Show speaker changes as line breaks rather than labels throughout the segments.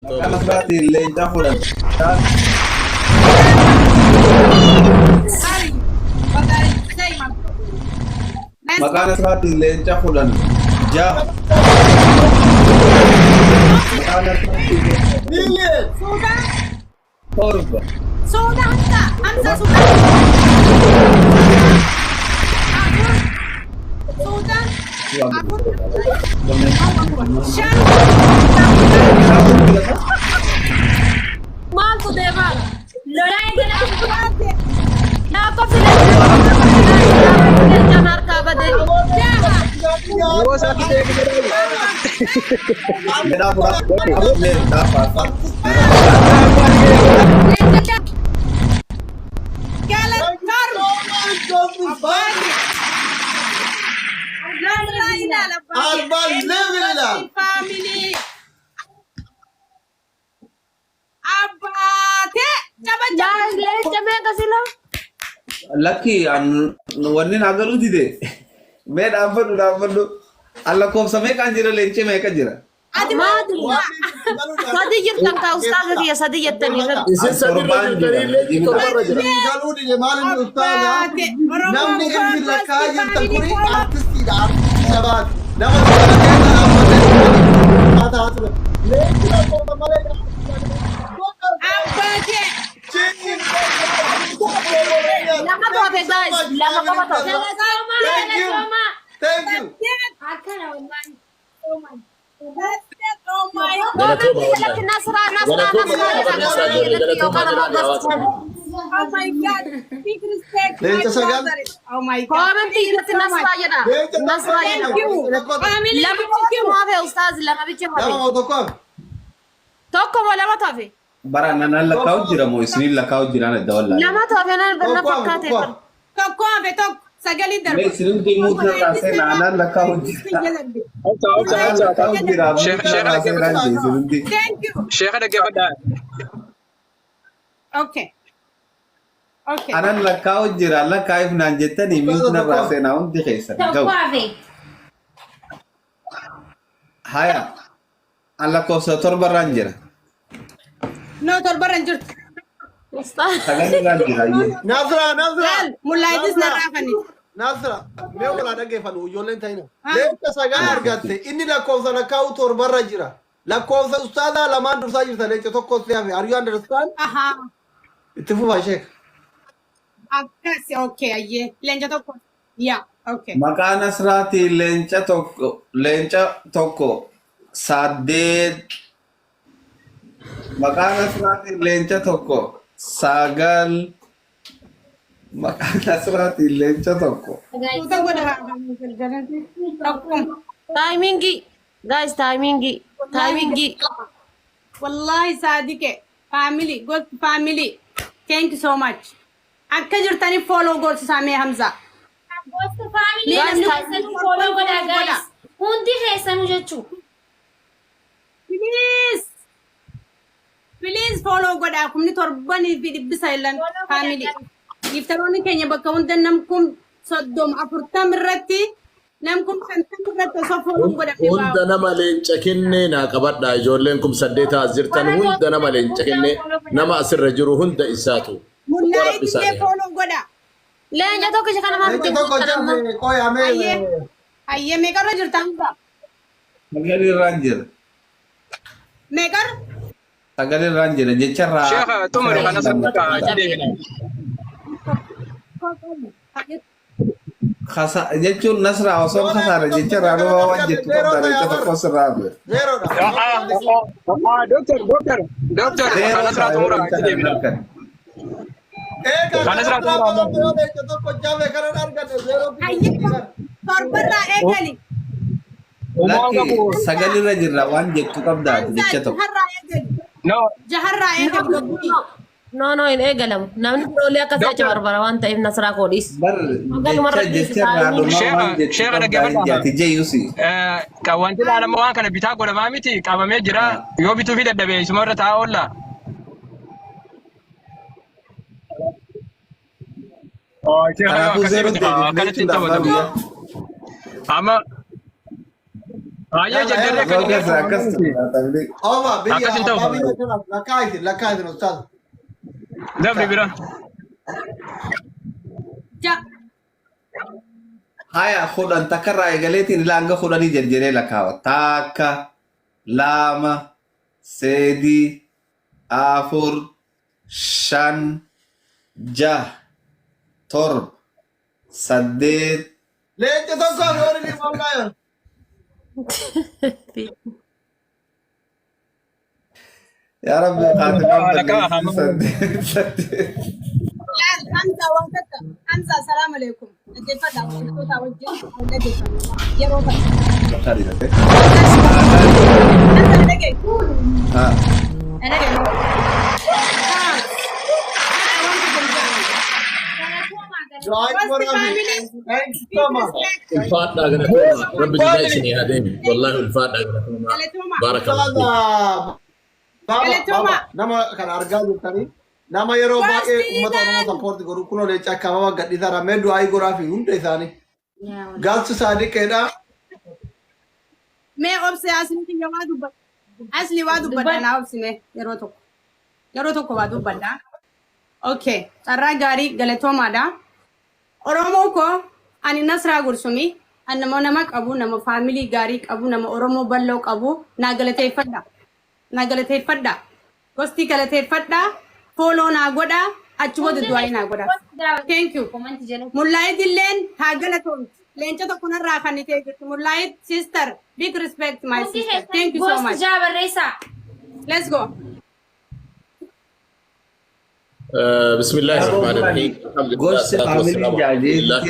Anak natin, late ako lang.
Sorry. Bagay. Say, ma'am. Let's go.
Makanas natin, late ako lang. Ja. Makanas natin.
Sudan.
Torba.
Sudan Hamza. Hamza Sudan. Sudan. Akun. Shan.
माल तो देगा लड़ाई के ना को जनार का बदल
वो साथ देख
Mera pura. Mera pasa.
क्या लगता family. Abate.
यार ले जमे कसिलो
Lucky, wanni nagalu dide. Mera abadu. Alla ko samay kanjira lenche me kanjira.
ما ادري صديق تنكا استاذ يا صديق التاني
इसे सभी लोग करीले की तो पर रहा
قالوا لي جمال الاستاذ نمني انزل لك هاجر تكوني ارتستي شباب نمر هذا هذا ليه كده صوت مالك
Abate.
لما تو في جايز لما تو
ثانك يو
Oh my God.
لكن نصرة Oh
my God. Big respect.
ليه
my
تسجل؟
brother. Oh my God.
كمان تيجي نصرة يدا نصرة يدا
Family.
لما بيجي ما في أستاذ لما بيجي ما
لا
في
ما تقوم
توكم ولا ما توفي
Bara nana lakau jira mo isni lakau jira na dawla.
لما توفي أنا بدنا فكاتي
Tokko ave tokko. Sagali
Me
darba.
isni ki mutra rase nana lakau jira. Lakau jira mutra rase ranje isni.
Thank you.
Sheikh ने क्या बताया
Okay. Okay.
Anan lakau jira lakai nan jetta ni mutra rase na undi khaisa. Go. Haya. Alla ko sa torba ranjira.
No torba ranjur.
أستاذ
Tagani ranjira ye.
ناصرة ناصرة
Lal mulaitis narafani.
ناصرة ما ولا دقة فلو يولين تاينا ليه تسجل أرجعت إني لا كوزا لا كاوتور برا جرا لا كوزا أستاذ لا ما ندرس أجر ثاني تتوقع سيافي are you understand
Aha.
اتفقوا يا شيخ
Akasi okay ayye. Lenja tokko. Yeah. Okay.
Maqaan asraati leenca tokko saddeet maqaan asraati leenca tokko sagal maqaan asraati leenca tokko
Tuta goda ha. Tokko.
تايمينجي guys تايمينجي
Wallahi sadike. Family. Good family. Thank you so much. Akka jirtani follow goals Sami Hamza.
guys تايمينجي follow goda guys hundi keessanu jechu
Please. Please follow goda kumni torbani fi dibbisa illan family. Iftaroonni keenya bakka hunda namkum soddom afurtam irratti namkum shantam irratti osoo follow goda
hunda nama leenca kenne naa qabadha ijoolleen kum saddeeta as jirtan hunda nama leenca kenne nama asirra jiru hunda isaatu
Mullaayi illee follow goda.
leenca tokko isa kana maal
ليه تتوقع جنبي قوي
Ayyee.
عميل
Ayyee meeqarra jirta Hamza?
sagal irraan jira
Meeqarra?
sagal irraan jira jecharraa
Sheikh तुम खाना सब का
jechuun nasraa osoo kasaare jecharraa dhuma waan jettu qabda jecha tokko sirraa bira
زيرو
دكتور खाना सब तुम रहा है देवी
خلاص تتوقع جنبي كان أرجع زيرو
Ayyee. Torbarraa eegali.
lakki sagal irra jirra waan jettu qabda jecha tokko
Jaharraa eegali.
no
Jaharraa eegali.
no no in eegalamu namni biroolee akka secha barbara waan ta'eef nasraa koodhis
bar jecharraa dhuma waan jettu
Sheekha
qabda
dhaggeeffadhaa.
jaati jeeyusi
wanti ilaalama waan kana bitaa godhamaa miti qabamee jira yoo bituu fi dadhabee isuma irra taa'aa oolla
kanaafuu zeero
akkanatti hin taphatamu amma
Baay'ee jajjarree kan
Akkas akkas taphni.
Oma biyya
Akkas hin ta'u.
abbaa biyya kanaaf lakkaa'isin ustaaz.
dabri bira.
Ja.
Haya kudhan takkarraa eegaleetiin ilaa hanga kudhanii jedhee lakkaawa. Takka, lama, sadii, afur, shan, jaha, torba, saddeet.
Leenca tokko horii ni mamlaayo.
Yaa Rabbi
Lakkaa hamaa.
saddeet.
Laal Hamza waqta. Hamza assalamu alaikum. Dhaggeeffadha wantoota wajjin dhaggeeffadha. Yeroo kana. Hamza dhagee.
Ah.
Dhagee.
Right for Rabi. Thank you so much.
الفاتحة قناتوما رب جزايسني هذين والله الفاتحة قناتوما بارك الله فيك
Baba, nama kan argaa jirtanii nama yeroo baay'ee uummata Oromoo sappoorti godhu kunoo leenca akka baba gadhiisaa ramee du'aa goraa fi hunda isaanii gaalchi isaanii keedhaa.
Mee obse asli kiyya waa dubbadha. Asli waa dubbadha naa obsine yeroo tokko. Yeroo tokko waa dubbadha. Okay, carraa gaarii galatoomaadha. Oromoo ko ani Nasraa Gursumi ani nama qabu nama faamilii gaarii qabu nama Oromoo bal'oo qabu naa galateeffadha. Na galateeffadha. Gosti galateeffadha. Follow naa godha. Achumatti du'aa naa godha. Thank you. Mullaayit illeen haa galatoomti. Leenca tokko narraa kan itee jirtu. Mullaayit sister. Big respect my sister. Thank you so much.
Gosti jaabarreessa.
Let's go.
بسم الله الرحمن الرحيم الحمد لله والصلاة والسلام على رسول الله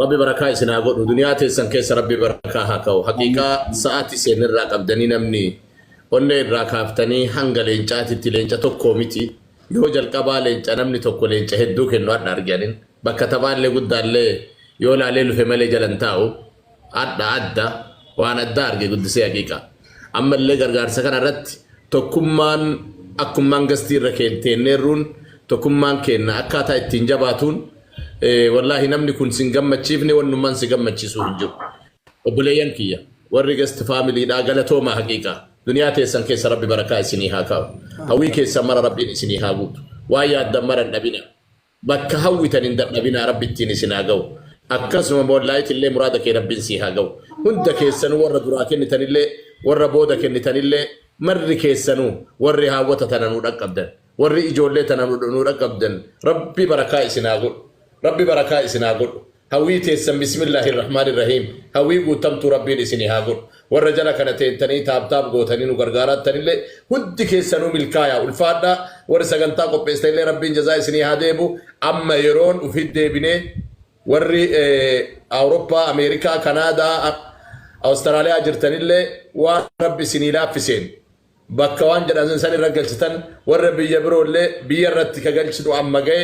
ربي بركة سنا قول دنيا تيسن كيس ربي بركة هكاو حقيقة ساعتي سنر راكب دني نمني onne irraa kaaftanii hanga leencaatitti leenca tokkoo miti yoo jalqabaa leenca namni tokko leenca hedduu kennu adda arganin bakka tabaallee guddaallee yoo laalee lufe malee jalan taa'u adda waan adda arge guddisee haqiiqa ammallee gargaarsa kana irratti tokkummaan akkummaan gastii irra keenteerruun tokkummaan kenna akkaataa ittiin jabaatuun wallaahi namni kun sin gammachiifne wannummaan si gammachiisuu hin jiru obboleeyyan kiyya warri gasti faamiliidhaa galatoomaa haqiiqa دنيا تيسن كيس ربي بركة سني هاكاو هوي كيس مر ربي سني هاغوت وايا دمر النبينا بك هوي تنين نبينا ربي تيني سناغو اكسم مولايت اللي مرادك ربي سي هاغو هند كيسن ور دراكن تنيله ور بودك تنيله مر كيسنو ور هاوت تننو دقبدن ور اجوله تننو دقبدن ربي بركة سناغو ربي بركة سناغو هوي تيسن بسم الله الرحمن الرحيم هوي قوتمت ربي سني هاغو والرجال كانت تني تاب غوتني نغرغارات تنيله هد كيسنو ملكايا والفادا ورسغنتا قبستيله ربي جزاي سني هاديبو اما يرون وفي ديبني وري اوروبا امريكا كندا استراليا جرتنيله وربي سني لافسين بكوان جدان سن رجلتن وربي يبرول بيرت كجلشدو اما جاي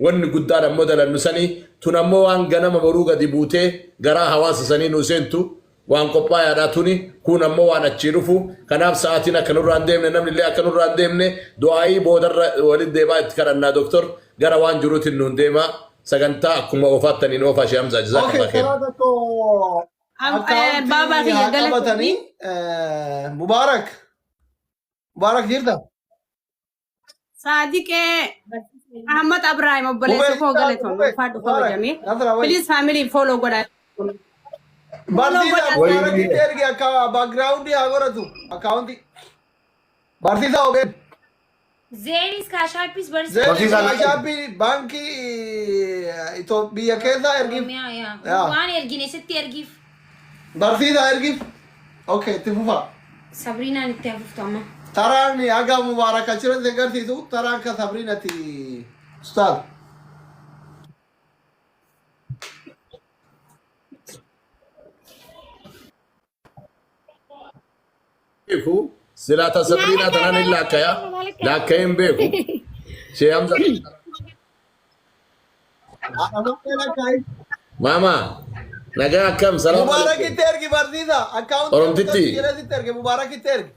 ون قدار مودل النسني تنمو ان غنم بروغا ديبوته غرا حواس سني نوسنتو وان قبايا داتوني كون امو وانا تشيرفو كناب ساعتنا كنور رانديمنا نمن اللي كنور رانديمنا دعائي بودر ولد ديبا يتكرنا دكتور غرا وان جروت النون ديما سغنتا كما وفاتني نوفا شامزا جزاك الله خير
بابا هي
قالتني مبارك مبارك جيردا
صادق احمد ابراهيم ابو سفو غلطون فادو فو جميع بليز فاميلي فولو غدا
Barsiisa mubaarak ergi akka background agora tu account barsiisa oge
Zenis kaashaappis
barsiisa kaashaappii baankii Itoophiyaa keessa ergiif
waan ergine sitti ergiif
barsiisa ergiif okay itti fufa
Sabriinaan itti hafuftu amma
taraan aga mubaarak achirratti agarsiisu taraan ka Sabriinati ustaad
بيكو سلاتا سبرينا تنان إلا كيا لا كيم بيكو شيء أمزح ماما نجا كم سلام
مبارك تركي barsiisa account
Oromtitti.
tركي مبارك تركي